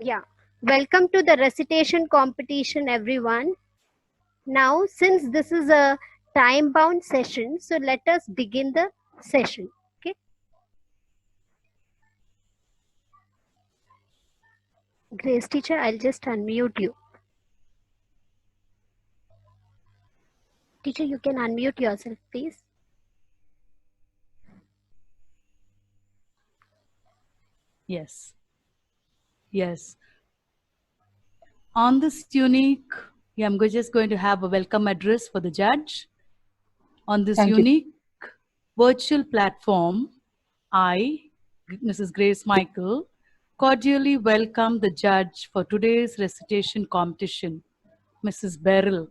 Yeah. Welcome to the recitation competition, everyone. Now, since this is a time bound session, so let us begin the session. Okay. Grace teacher, I'll just unmute you. Teacher, you can unmute yourself, please. Yes. Yes. On this unique, I'm just going to have a welcome address for the judge. On this Thank you. unique virtual platform, I, Mrs. Grace Michael, cordially welcome the judge for today's recitation competition, Mrs. Beryl.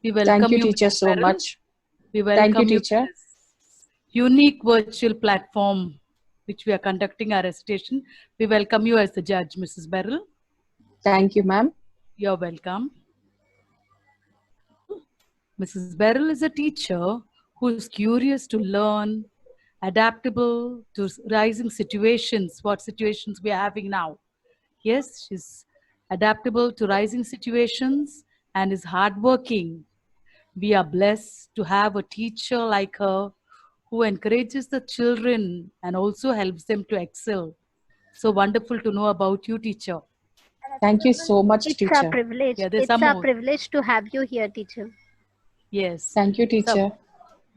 We welcome Thank you, you, teacher, Mrs. so Beryl. much. We Thank you, welcome you to teacher. this unique virtual platform which we are conducting our recitation. We welcome you as the judge, Mrs. Beryl. Thank you, ma'am. You're welcome. Mrs. Beryl is a teacher who is curious to learn, adaptable to rising situations, what situations we are having now. Yes, she's adaptable to rising situations and is hardworking. We are blessed to have a teacher like her who encourages the children and also helps them to excel. So wonderful to know about you, teacher. Thank you so much, It's our teacher. privilege. Yeah, there's It's some our more. privilege to have you here, teacher. Yes. Thank you, teacher. So,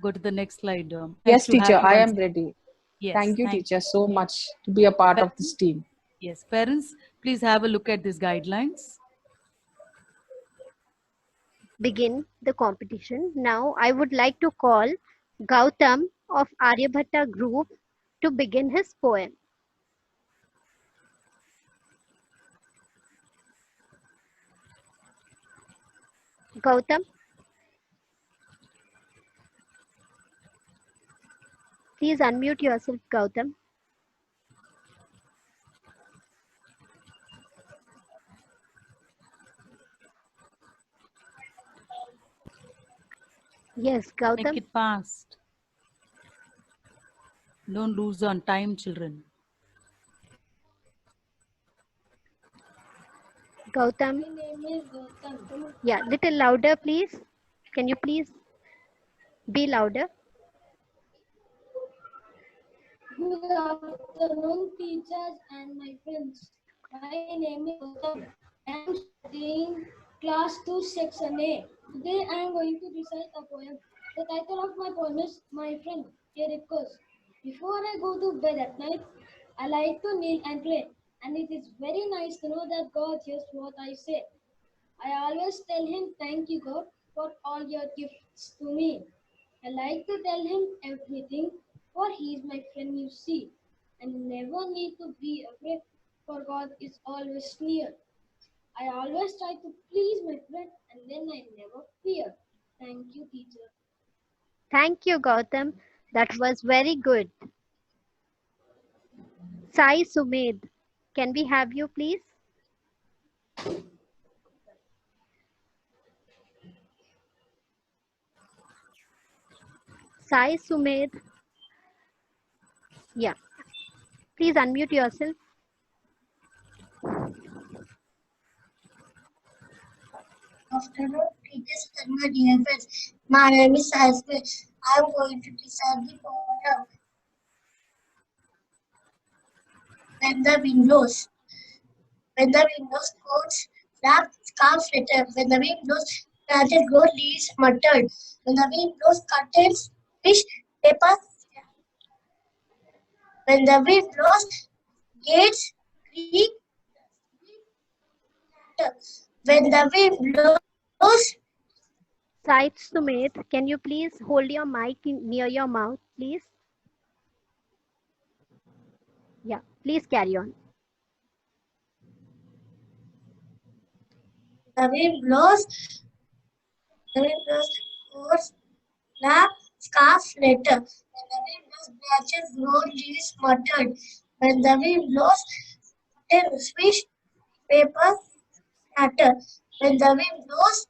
go to the next slide. Yes, Nice to have teacher, you I once am again. ready. Yes, Thank you, thank teacher, so much to be a part of this team. Yes, parents, please have a look at these guidelines. Begin the competition. Now, I would like to call Gautam of Aryabhatta Group to begin his poem. Gautam, please unmute yourself, Gautam. Yes, Make Gautam. it fast. Don't lose on time, children. Gautam. My name is Gautam. Yeah, little louder, please. Can you please be louder? Good afternoon, teachers and my friends. My name is Gautam. I am studying class 2, section A. Today I am going to recite a poem. The title of my poem is My Friend. Here it goes. Before I go to bed at night, I like to kneel and pray. And it is very nice to know that God hears what I say. I always tell him, thank you, God, for all your gifts to me. I like to tell him everything, for he is my friend, you see. And never need to be afraid, for God is always near. I always try to please my friend, and then I never fear. Thank you, teacher. Thank you, Gautam. That was very good. Sai Sumed, can we have you, please? Sai Sumed. Yeah. Please unmute yourself. Afternoon, teachers and my dear friends. My name is Sasme. I am going to recite the poem. When the wind blows. When the wind blows, coats, wrap, scarves, sweater. When the wind blows, planted grow leaves muttered. When the wind blows, curtains, fish, paper. When the wind blows, gates creak. When the wind blows, Sai Sumed, can you please hold your mic near your mouth, please? Yeah, please carry on. the wind blows, coats, wrap, scarf, letter. When the wind blows, branches grow, leaves muttered. When the wind blows, fish, paper, scatter. When the wind blows,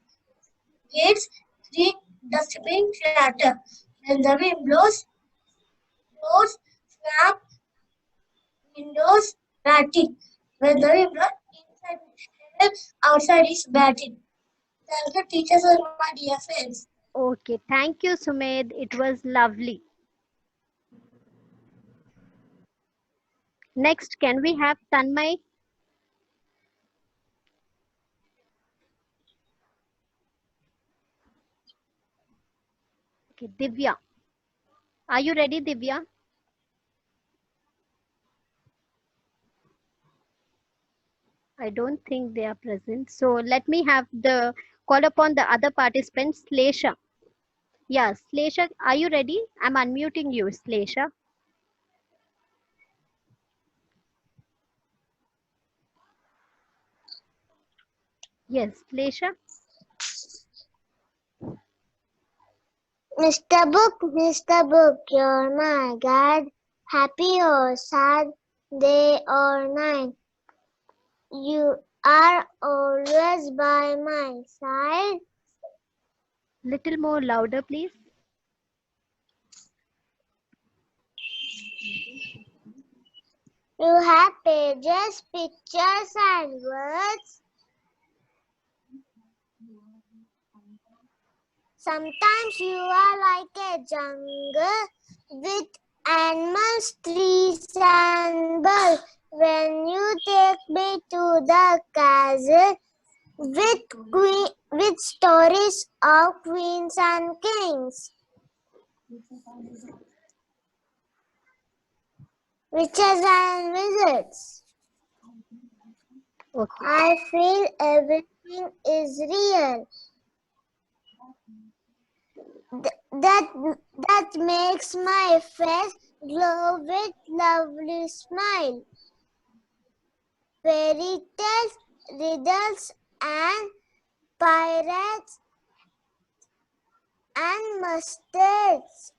gates creak, dustbin clatter. When the wind blows, doors snap, windows rattle. When the wind blows, outside is batting. Thank you, teachers and my dear friends. Okay, thank you, Sumed. It was lovely. Next, can we have Tanmay? Okay, Divya. Are you ready, Divya? I don't think they are present. So let me have the call upon the other participants. Slesha. Yeah, Slesha, are you ready? I'm unmuting you, Slesha. Yes, Slesha. Mr. Book, you're my guide. Happy or sad, day or night. You are always by my side. Little more louder, please. You have pages, pictures, and words. Sometimes you are like a jungle with animals, trees, and birds. When you take me to the castle with stories of queens and kings, witches and wizards, Okay. I feel everything is real. That makes my face glow with lovely smile. Fairy tales, riddles, and pirates and mustards.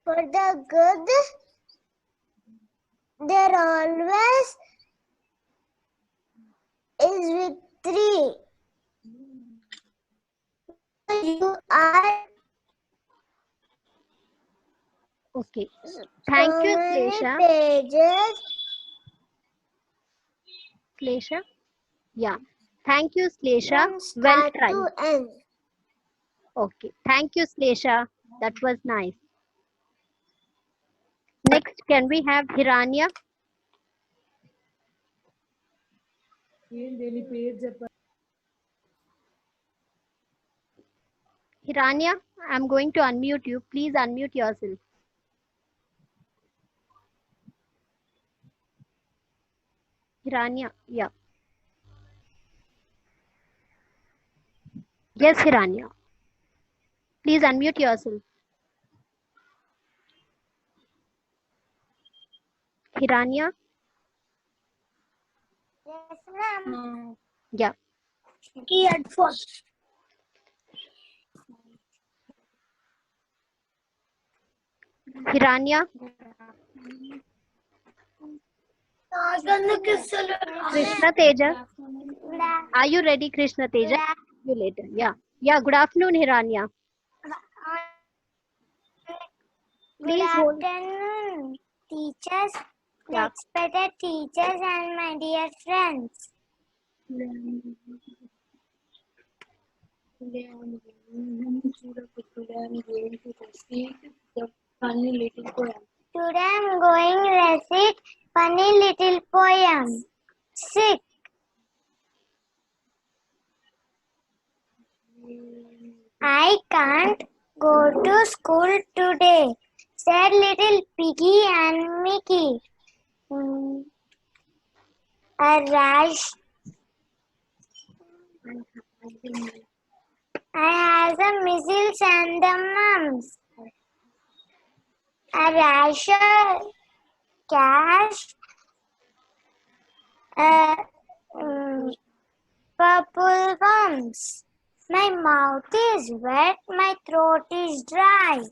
For the good, there always is victory. You are Okay. Thank so you, many Slesha. pages. Slesha. Yeah. Thank you, Slesha. From Well start tried. to end. Okay. Thank you, Slesha. That was nice. Next, can we have Hiranya? Hiranya, I'm going to unmute you. Please unmute yourself. Hiranya, yeah. Yes, Hiranya. Please unmute yourself. Hiranya, Yes, ma'am. yeah. Headphones. Hiranya, Krishna Teja. Are you ready, Krishna Teja? You later. Yeah. Yeah. Good afternoon, Hiranya. Please hold. Good afternoon, teachers, Yeah. respected teachers, and my dear friends. Today I'm going to recite the funny little poem. Today I'm going to recite funny little poem. Sick. I can't go to school today, said little Piggy and Mickey. A rash. I have the measles and the mumps. A rash of cash. Purple bumps. My mouth is wet, my throat is dry.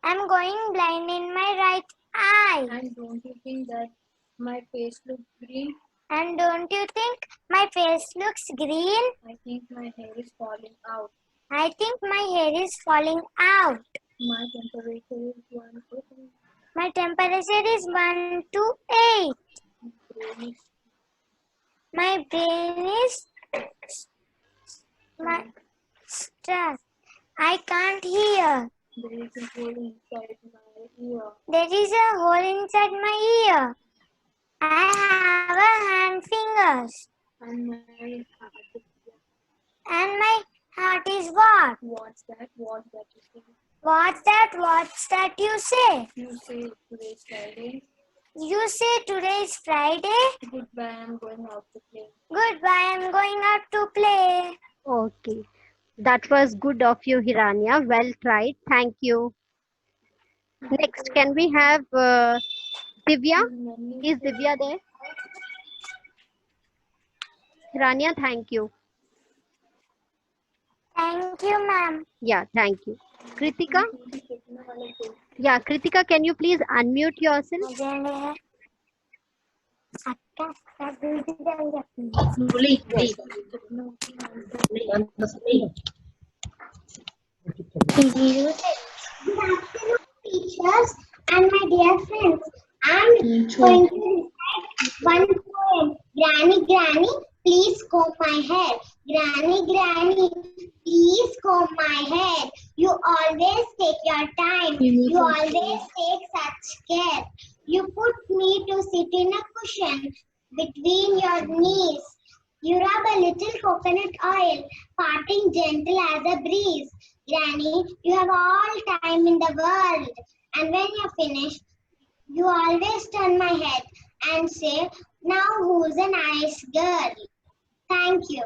I'm going blind in my right eye. And don't you think that my face looks green? And don't you think my face looks green? I think my hair is falling out. I think my hair is falling out. My temperature is 1 degree. My temperature is 1 to 8. My brain is stressed. I can't hear. There is a hole inside my ear. I have a hand fingers. And my heart is what? What's that you say? You say today's Friday. You say today is Friday? Goodbye, I'm going out to play. Goodbye, I'm going out to play. Okay. That was good of you, Hiranya. Well tried. Thank you. Next, can we have Divya? Is Divya there? Hiranya, thank you. Thank you, ma'am. Yeah, thank you. Kritika? Yeah, Kritika, can you please unmute yourself? Good afternoon, teachers and my dear friends. I'm going to recite one poem. Granny, Granny, please comb my hair. Granny, Granny, please comb my hair. You always take your time. You always take such care. You put me to sit in a cushion between your knees. You rub a little coconut oil, parting gentle as a breeze. Granny, you have all time in the world. And when you're finished, you always turn my head and say, now who's a nice girl? Thank you.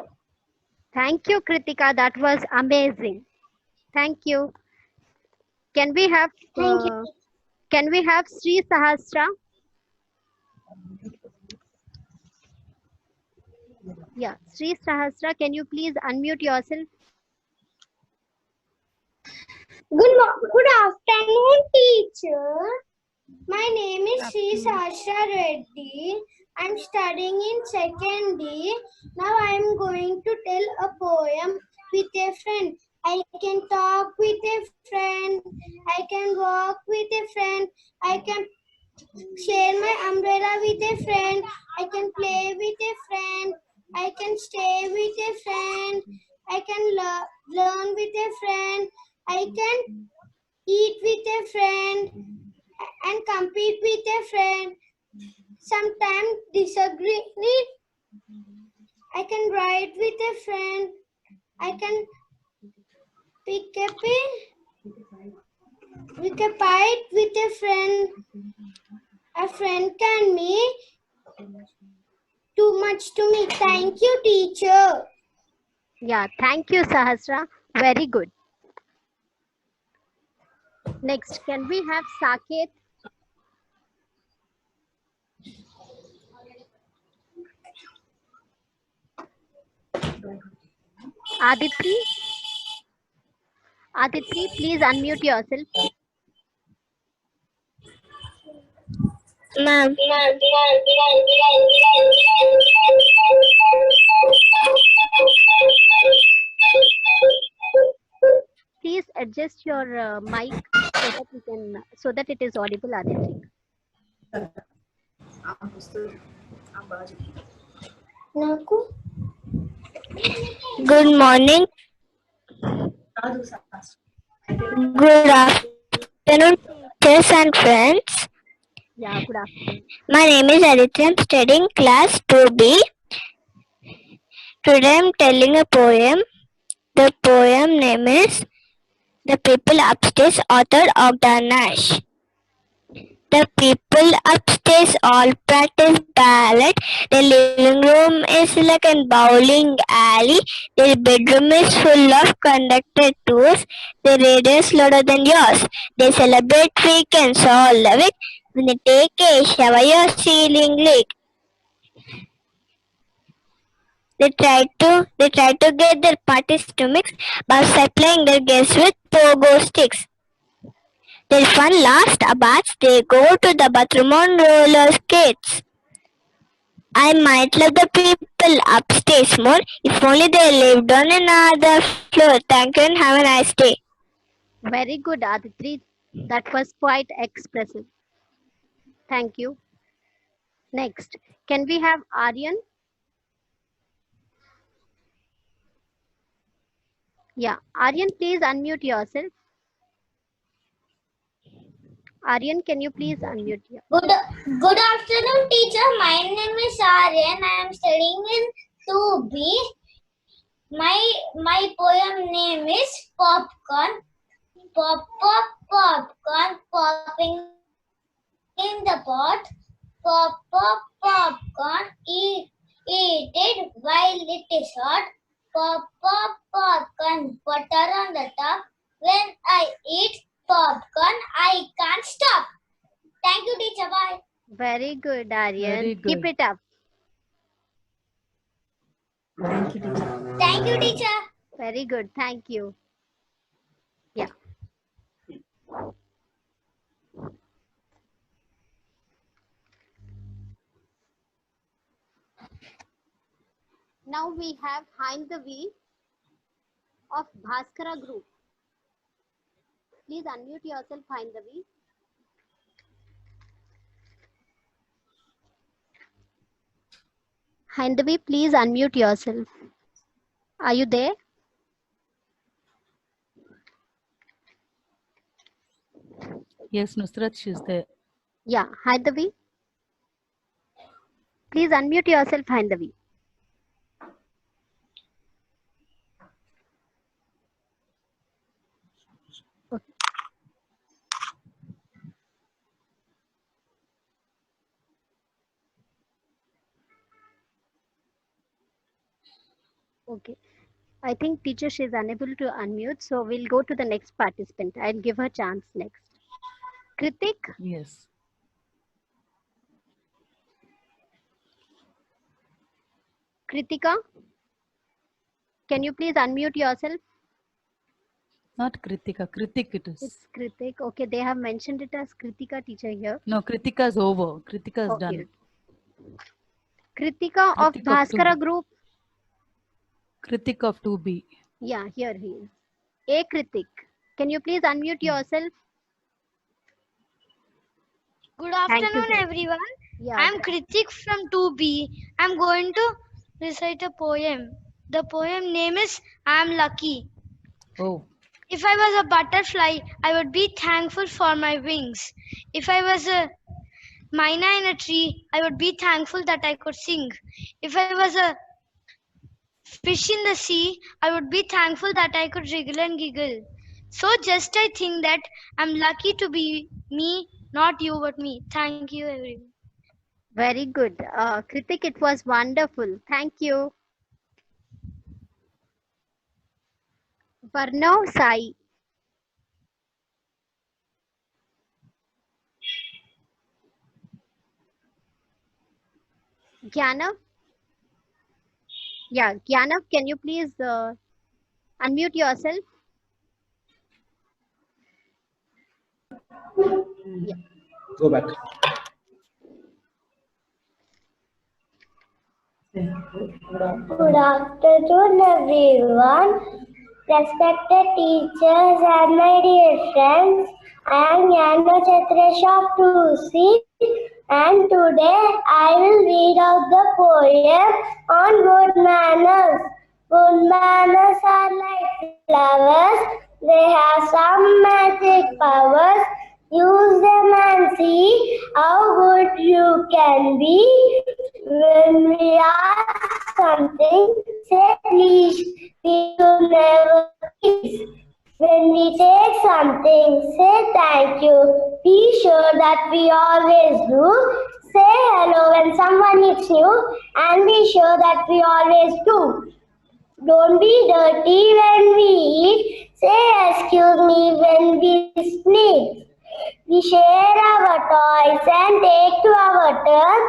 Thank you, Kritika. That was amazing. Thank you. Can we have Thank you. Can we have Sri Sahasra? Yeah, Sri Sahasra, can you please unmute yourself? Good afternoon, teacher. My name is Sri Sasha Reddy. I'm studying in second D. Now I'm going to tell a poem with a friend. I can talk with a friend. I can walk with a friend. I can share my umbrella with a friend. I can play with a friend. I can stay with a friend. I can learn with a friend. I can eat with a friend and compete with a friend. Sometimes disagree. I can ride with a friend. I can pick a fight with a friend. A friend can mean too much to me. Thank you, teacher. Yeah, thank you, Sahasra. Very good. Next, can we have Saket? Aditri? Aditri, please unmute yourself. Ma'am. Please adjust your mic so that it is audible, Aditri. Good morning. Good afternoon, teachers and friends. Yeah, good afternoon. My name is Aditya. I'm studying class 2B. Today I'm telling a poem. The poem name is The People Upstairs, authored Ogden Nash. The people upstairs all practice ballet. The living room is like a bowling alley. Their bedroom is full of conducted tours. The radio is louder than yours. They celebrate weekends all the week. When they take a shower, your ceiling leak. They try to get their parties to mix by supplying their guests with pogo sticks. Their fun lasts about they go to the bathroom on roller skates. I might love the people upstairs more if only they lived on another floor. Thank you and have a nice day. Very good, Aditri. That was quite expressive. Thank you. Next, can we have Aryan? Yeah, Aryan, please unmute yourself. Aryan, can you please unmute your? Good afternoon, teacher. My name is Aryan. I am studying in 2B. My poem name is Popcorn. Pop, pop, popcorn, popping in the pot. Pop, pop, popcorn, eat it while it is hot. Pop, pop, popcorn, butter on the top. When I eat popcorn, I can't stop. Thank you, teacher. Bye. Very good, Aryan. Very Keep good. it up. Thank you, teacher. Very good. Thank you. Yeah. Now we have Haindavi of Bhaskara Group. Please unmute yourself, Haindavi. Haindavi, please unmute yourself. Are you there? Yes, Nusrat, she's there. Yeah, Haindavi. Please unmute yourself, Haindavi. Okay. Okay. I think teacher she is unable to unmute, so we'll go to the next participant. I'll give her chance next. Kritik, Yes. Kritika, can you please unmute yourself? Not Kritika. Kritik it is. It's Kritik. Okay, they have mentioned it as Kritika teacher here. No, Kritika's over. Kritika's Okay. done. Kritika of Kritik of Bhaskara 2B. Group. Kritik of 2B. Yeah, here he is. A Kritik, can you please unmute yourself? Good Thank you. afternoon, everyone. Yeah. I am Kritik from 2B. I am going to recite a poem. The poem name is I am lucky. Oh. If I was a butterfly, I would be thankful for my wings. If I was a myna in a tree, I would be thankful that I could sing. If I was a fish in the sea, I would be thankful that I could wriggle and giggle. So just I think that I'm lucky to be me, not you but me. Thank you, everyone. Very good. Kritik, it was wonderful. Thank you. Varnav Sai. Gyanav. Yeah, Gyanav, can you please unmute yourself? Yeah. Go back. Good afternoon, everyone. Respected teachers and my dear friends, I am Jnana Chatresh of 2C, and today I will read out the poem on good manners. Good manners are like flowers, they have some magic powers. Use them and see how good you can be. When we ask something, say please. We should never please. When we take something, say thank you. Be sure that we always do. Say hello when someone meets you, and be sure that we always do. Don't be dirty when we eat. Say excuse me when we sneeze. We share our toys and take to our turn.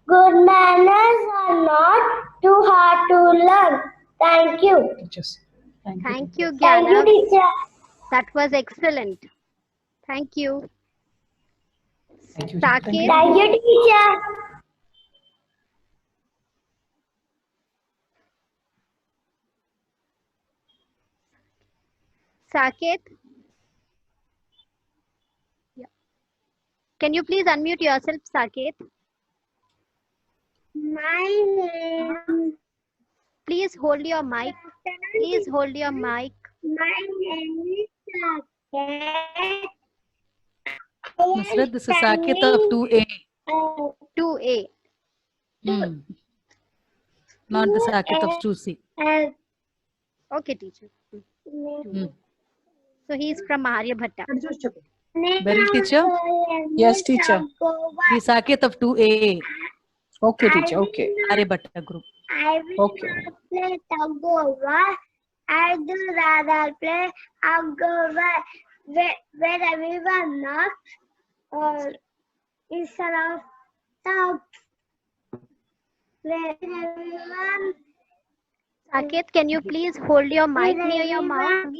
Good manners are not too hard to learn. Thank you. Teachers. Thank you, Thank you, Gyanav. teacher. That was excellent. Thank you. Thank you. Saket. Thank you, teacher. Saket. Yeah. Can you please unmute yourself, Saket? My name. Please hold your mic. Please hold your mic. My name is Saket. Nusrat, this is Saket of 2A. 2A. Not the Saket of 2C. Okay, teacher. So he is from Maharya Bhatta. Beryl teacher? Yes, teacher. The Saket of 2A. Okay, teacher. Okay. Maharya Bhatta group. I will Okay. not play tug of war. I do rather play tug of war where everyone knocks instead of tug. Where everyone Saket, can you please hold your mic near your mouth?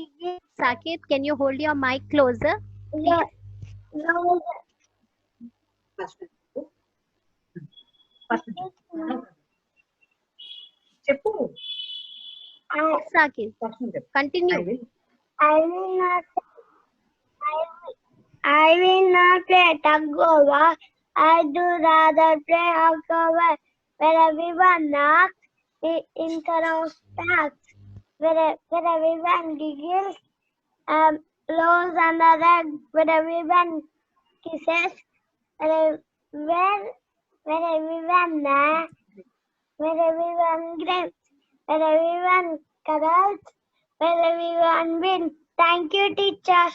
Saket, can you hold your mic closer? Saket, continue. I will not play tug of war. I do rather play tug of war where everyone knocks instead of tacks. Where everyone giggles, blows on the rug, where everyone kisses, where everyone laughs, where everyone grins, where everyone cuddles, where everyone wins. Thank you, teacher.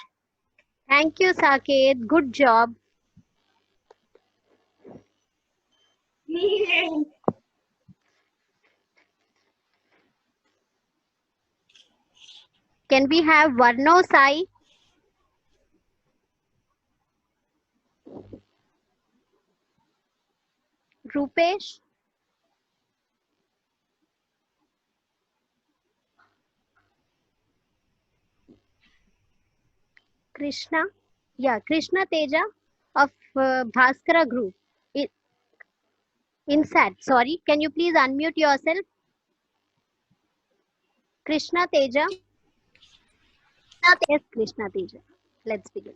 Thank you, Saket. Good job. Can we have Varno Sai? Rupesh? Krishna? Yeah, Krishna Teja of Bhaskara group. INSAT, sorry. Can you please unmute yourself? Krishna Teja? Yes, Krishna Teja. Let's begin.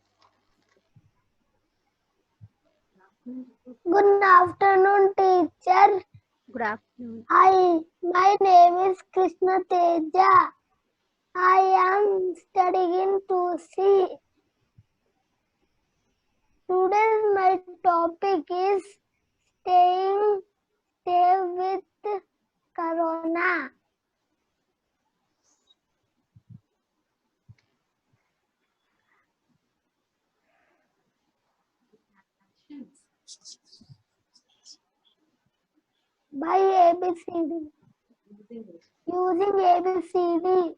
Good afternoon, teacher. Good afternoon. Hi, my name is Krishna Teja. I am studying to C. Today's my topic is stay with Corona. By ABCD. Using ABCD.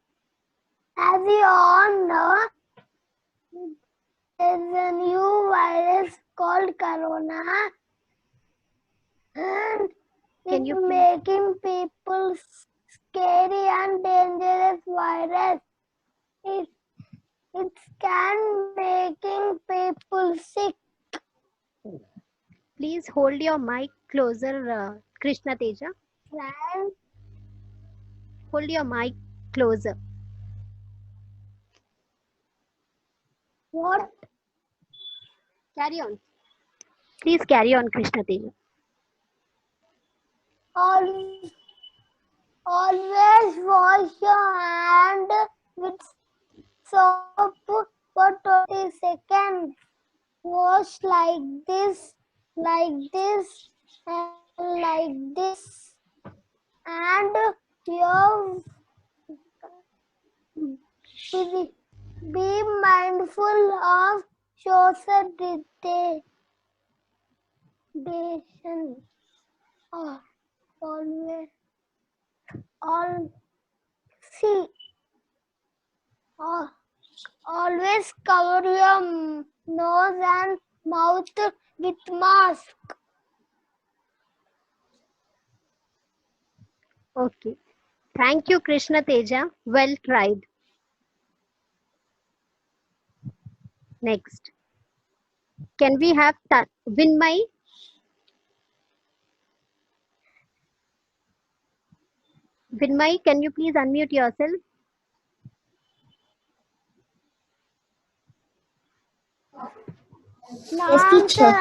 As you all know, there's a new virus called Corona, and Can it's you please- making people scary and dangerous virus. It can making people sick. Please hold your mic closer, Krishna Teja. And Hold your mic closer. what Carry on. Please carry on, Krishna Teja. always wash your hand with soap for 20 seconds. Wash like this, and like this. And your be mindful of social distance. Always cover your nose and mouth with mask. Okay. Thank you, Krishna Teja. Well tried. Next. Can we have Vinmay? Vinmay, can you please unmute yourself? Yes, teacher.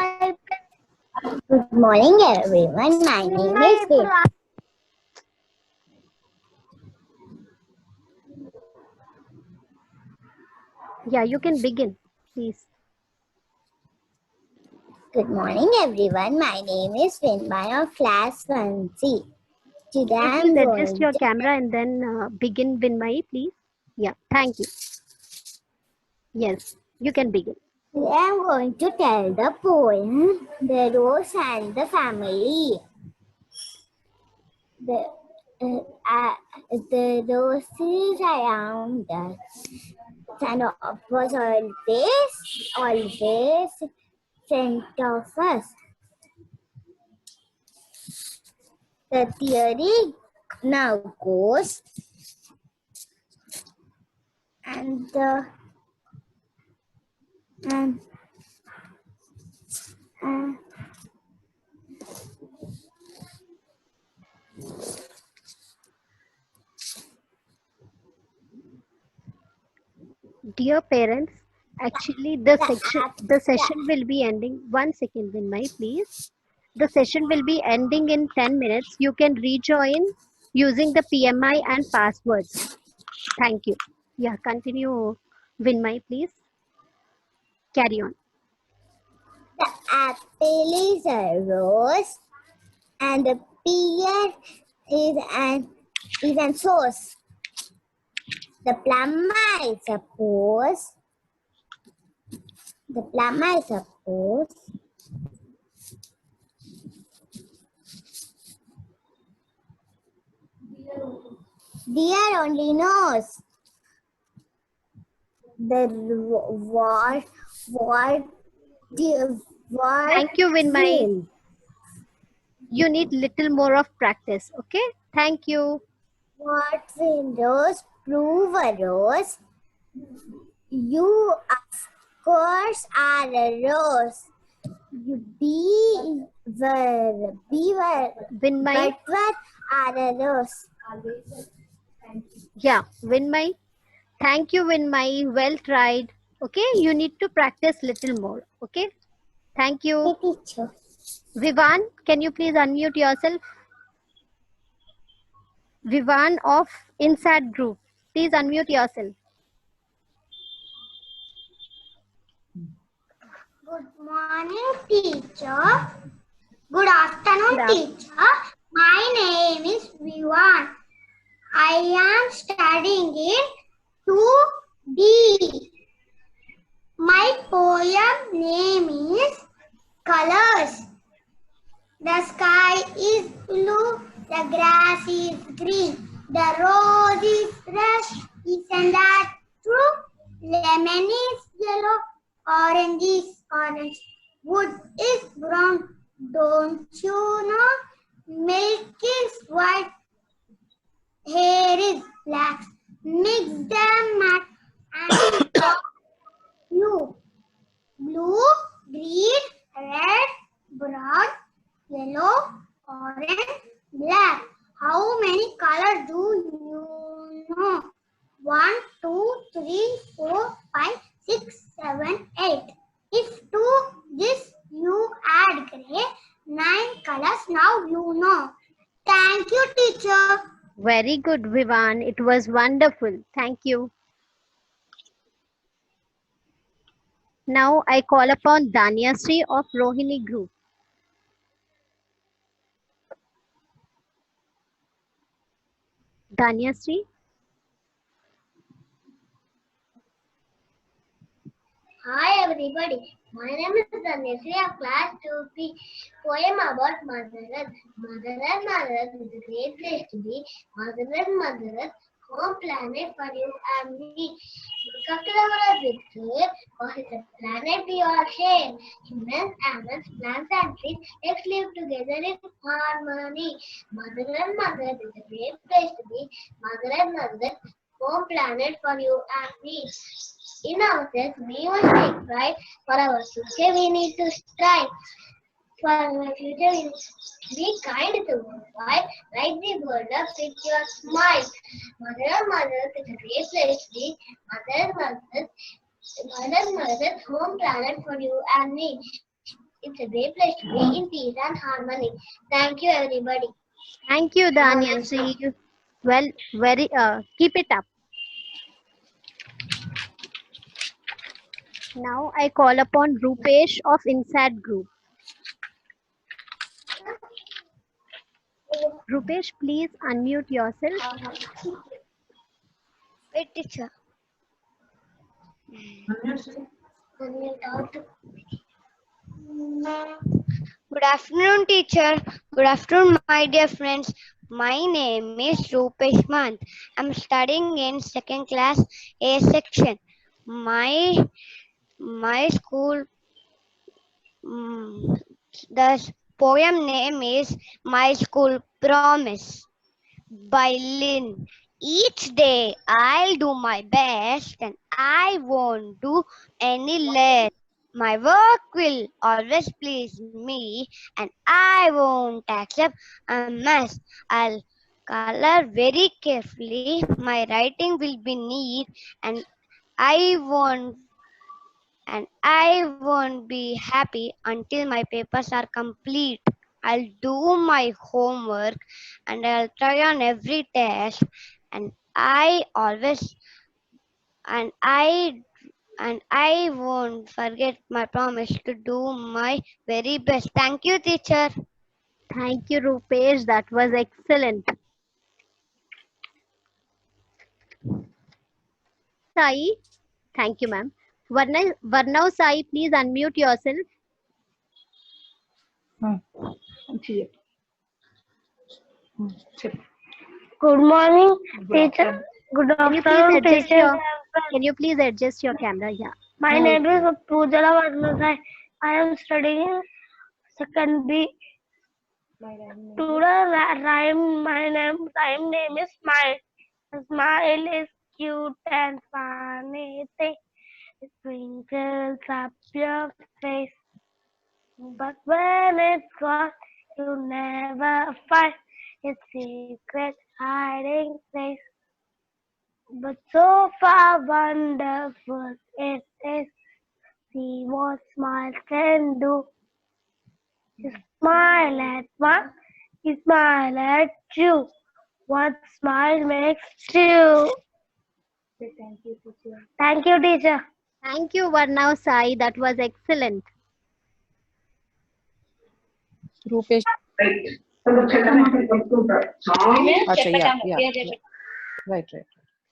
Good morning, everyone. My name is Vin. Yeah, you can begin, please. Good morning, everyone. My name is Vinmay of class 1C. Today Can you I'm please adjust going your to camera and then begin, Vinmay, please? Yeah, thank you. Yes, you can begin. Today I'm going to tell the poem The Rose and the Family. The the roses around us and was always front of us. The theory now goes, and and uh, Dear parents, actually the session will be ending. 1 second, Vinmay, please. The session will be ending in 10 minutes. You can rejoin using the PMI and passwords. Thank you. Yeah, continue, Vinmay, please. Carry on. the apple is a rose, and the pear is an sauce. The plum I suppose. The plum I suppose. Dear only knows the what Thank you, Vinmay. You need little more of practice. Okay. Thank you. what windows prove a rose. You of course are a rose. You Vinmay. are a rose. Yeah, Vinmay. Thank you, Vinmay. Well tried. Okay. You need to practice little more. Okay. Thank you. Teacher. Vivan, can you please unmute yourself? Vivan of INSAT group. Please unmute yourself. Good morning, teacher. Good afternoon, teacher. My name is Vivan. I am studying in 2D. My poem name is Colors. The sky is blue, the grass is green, the rose is red, isn't that true? Lemon is yellow, orange is orange, wood is brown, don't you know? Milk is white, hair is black, mix them up and blue, green, red, brown, yellow, orange, black. How many colors do you know? 1, 2, 3, 4, 5, 6, 7, 8. If to this you add gray, 9 colors now you know. Thank you, teacher. Very good, Vivan. It was wonderful. Thank you. Now I call upon Danyasri of Rohini group. Danyasri. Hi everybody, my name is Danyasri of class 2P. Poem about Mother Earth. Mother Earth is a great place to be. Mother Earth, home planet for you and me. Look after our Earth with care, cause it's a planet we all share. Humans, animals, plants and trees, let's live together in harmony. Mother Earth is a great place to be. Mother Earth, home planet for you and me. In ourselves, we must take pride. For our future, we need to strive. For our future, we must be kind to the world. Light the world up with your smile. Mother is a great place to be. Mother, Mother's home planet for you and me. It's a great place to be in peace and harmony. Thank you, everybody. Thank you, Danya. See you. Well, very. Keep it up. Now I call upon Rupesh of Insat Group. Rupesh, please unmute yourself. Wait, teacher. Good afternoon, teacher. Good afternoon, my dear friends. My name is Rupesh Mant. I'm studying in second class A section. My school, the poem name is My School Promise by Lynn. Each day I'll do my best and I won't do any less. My work will always please me and I won't accept a mess. I'll color very carefully. My writing will be neat and I won't be happy until my papers are complete. I'll do my homework and I'll try on every test and I won't forget my promise to do my very best. Thank you, teacher. Thank you, Rupesh. That was excellent. Sai, thank you, ma'am. Varnav Sai, please unmute yourself. Good morning, teacher. Good Can you please afternoon, adjust teacher. your Can you please adjust your camera? Yeah. My name is Pujala Varnasai. I am studying second B. Today rhyme name is Smile. Smile is cute and funny thing. It twinkles up your face. But when it's gone, you never find its secret hiding place. But so far wonderful it is. See what smile can do. You smile at one, you smile at you. One smile makes two. Thank you, teacher. Thank you, Varnav Sai. That was excellent. Rupesh. Acha, yeah. Right.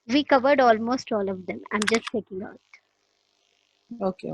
We covered almost all of them. I'm just checking out. Okay.